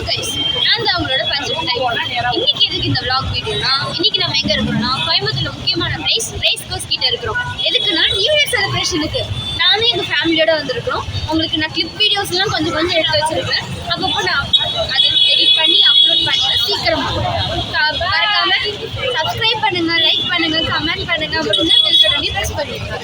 Guys, நான் தான் உங்களோட பஞ்சம் டைப். இன்னைக்கு எதுக்கு இந்த vlog வீடியோனா, இன்னைக்கு நம்ம எங்க இருக்கோம்னா கோயம்புத்தூர்ல முக்கியமான ரேஸ் கோர்ஸ் கிட்ட இருக்கிறோம். எதுக்குன்னா நியூ இயர் செலிப்ரேஷனுக்கு நானும் எங்க ஃபேமிலியோட வந்திருக்கிறோம். உங்களுக்கு நான் கிளிப் வீடியோஸ் எல்லாம் கொஞ்சம் எடுத்து வச்சிருக்கேன். அப்பப்போ நான் அதை எடிட் பண்ணி அப்லோட் பண்ணுவேன். சீக்கிரமா மறக்காம சப்ஸ்கிரைப் பண்ணுங்க, லைக் பண்ணுங்க, கமெண்ட் பண்ணுங்க, அப்படின்னா பெல் பட்டனை பிரஸ் பண்ணிடுங்க.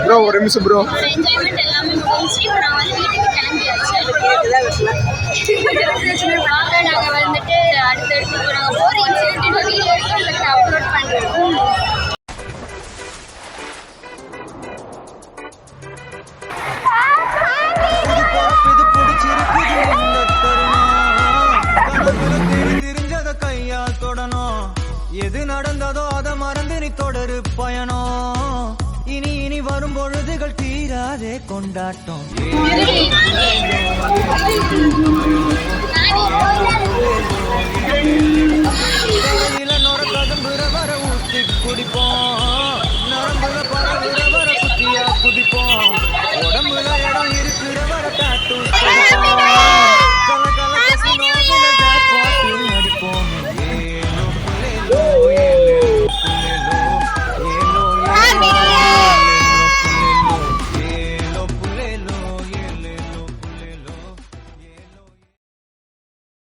ப்ரோ ஒரு நிமிஷம் ப்ரோ. என்ஜாய்மெண்ட் எல்லாமே முடிஞ்சு இப்போ நான் வந்து வீட்டுக்கு கிளம்பியாச்சு. நாங்கள் வந்துட்டு அடுத்தடுத்து இப்போ நாங்கள் போகிற இன்சிடென்ட் வீடியோ எடுத்து உங்களுக்கு அப்லோட் பண்ணுறோம். எது நடந்ததோ அதை மறந்து நீ தொடரு பயணம். இனி வரும் பொழுதுகள் தீராதே கொண்டாட்டம்.